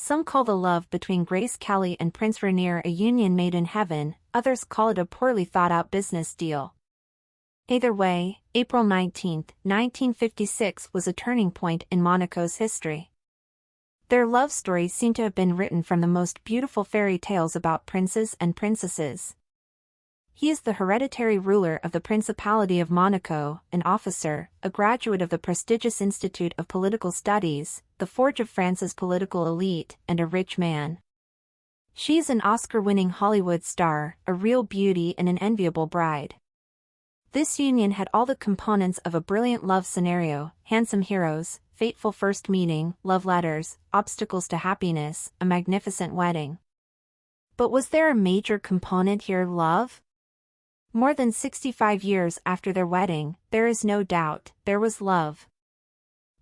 Some call the love between Grace Kelly and Prince Rainier a union made in heaven, others call it a poorly thought-out business deal. Either way, April 19, 1956 was a turning point in Monaco's history. Their love story seemed to have been written from the most beautiful fairy tales about princes and princesses. He is the hereditary ruler of the Principality of Monaco, an officer, a graduate of the prestigious Institute of Political Studies, the forge of France's political elite, and a rich man. She is an Oscar-winning Hollywood star, a real beauty and an enviable bride. This union had all the components of a brilliant love scenario: handsome heroes, fateful first meeting, love letters, obstacles to happiness, a magnificent wedding. But was there a major component here: love? More than 65 years after their wedding, there is no doubt, there was love.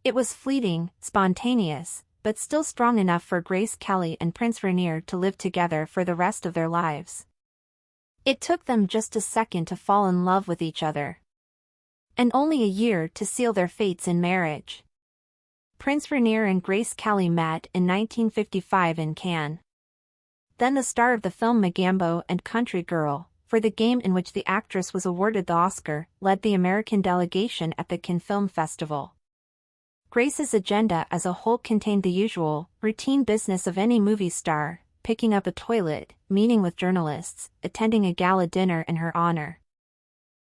It was fleeting, spontaneous, but still strong enough for Grace Kelly and Prince Rainier to live together for the rest of their lives. It took them just a second to fall in love with each other. And only a year to seal their fates in marriage. Prince Rainier and Grace Kelly met in 1955 in Cannes. Then the star of the film Mogambo and Country Girl, for the game in which the actress was awarded the Oscar, led the American delegation at the Cannes Film Festival. Grace's agenda as a whole contained the usual, routine business of any movie star: picking up a toilet, meeting with journalists, attending a gala dinner in her honor.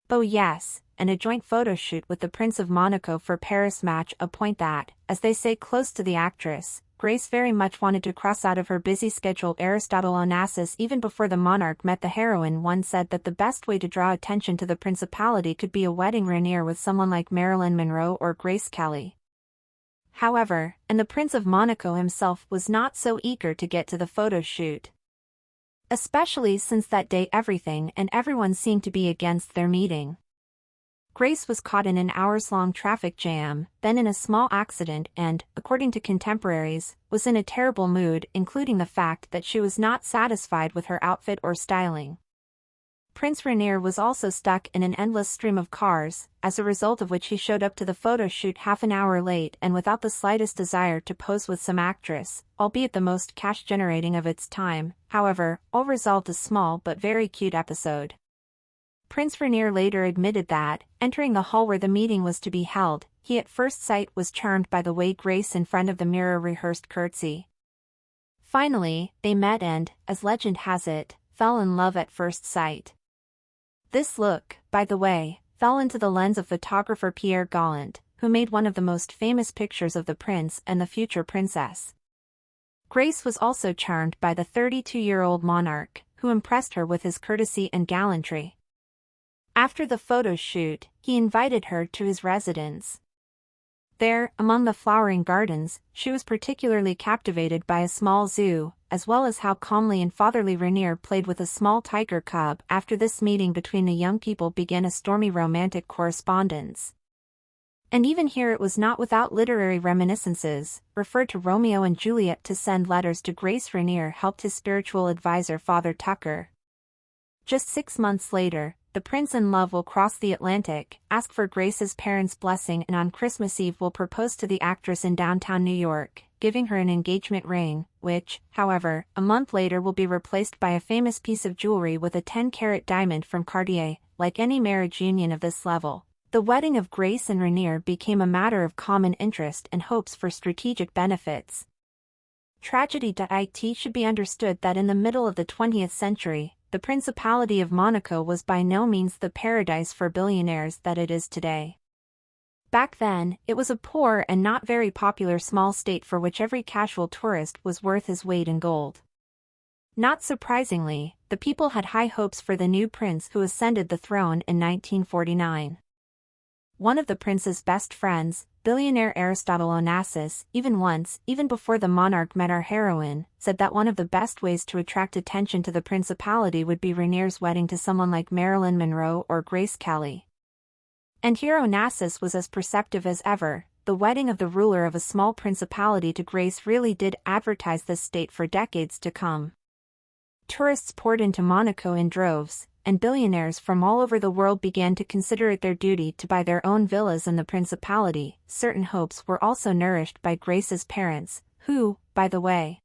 Oh yes, and a joint photo shoot with the Prince of Monaco for Paris Match, a point that, as they say close to the actress, Grace very much wanted to cross out of her busy schedule. Aristotle Onassis, even before the monarch met the heroine, once said that the best way to draw attention to the principality could be a wedding Rainier with someone like Marilyn Monroe or Grace Kelly. However, and the Prince of Monaco himself was not so eager to get to the photo shoot. Especially since that day everything and everyone seemed to be against their meeting. Grace was caught in an hours-long traffic jam, then in a small accident and, according to contemporaries, was in a terrible mood, including the fact that she was not satisfied with her outfit or styling. Prince Rainier was also stuck in an endless stream of cars, as a result of which he showed up to the photo shoot half an hour late and without the slightest desire to pose with some actress, albeit the most cash-generating of its time. However, all resolved a small but very cute episode. Prince Rainier later admitted that, entering the hall where the meeting was to be held, he at first sight was charmed by the way Grace in front of the mirror rehearsed curtsy. Finally, they met and, as legend has it, fell in love at first sight. This look, by the way, fell into the lens of photographer Pierre Gallant, who made one of the most famous pictures of the prince and the future princess. Grace was also charmed by the 32-year-old monarch, who impressed her with his courtesy and gallantry. After the photo shoot, he invited her to his residence. There, among the flowering gardens, she was particularly captivated by a small zoo, as well as how calmly and fatherly Rainier played with a small tiger cub. After this meeting between the young people began a stormy romantic correspondence. And even here it was not without literary reminiscences, referred to Romeo and Juliet. To send letters to Grace, Rainier helped his spiritual advisor Father Tucker. Just 6 months later, the prince in love will cross the Atlantic, ask for Grace's parents' blessing, and on Christmas Eve will propose to the actress in downtown New York, giving her an engagement ring, which, however, a month later will be replaced by a famous piece of jewelry with a 10-carat diamond from Cartier. Like any marriage union of this level, the wedding of Grace and Rainier became a matter of common interest and hopes for strategic benefits. Tragedy.it should be understood that in the middle of the 20th century, the Principality of Monaco was by no means the paradise for billionaires that it is today. Back then, it was a poor and not very popular small state for which every casual tourist was worth his weight in gold. Not surprisingly, the people had high hopes for the new prince who ascended the throne in 1949. One of the prince's best friends, billionaire Aristotle Onassis, even before the monarch met our heroine, said that one of the best ways to attract attention to the principality would be Rainier's wedding to someone like Marilyn Monroe or Grace Kelly. And here Onassis was as perceptive as ever. The wedding of the ruler of a small principality to Grace really did advertise this state for decades to come. Tourists poured into Monaco in droves, and billionaires from all over the world began to consider it their duty to buy their own villas in the principality. Certain hopes were also nourished by Grace's parents, who, by the way,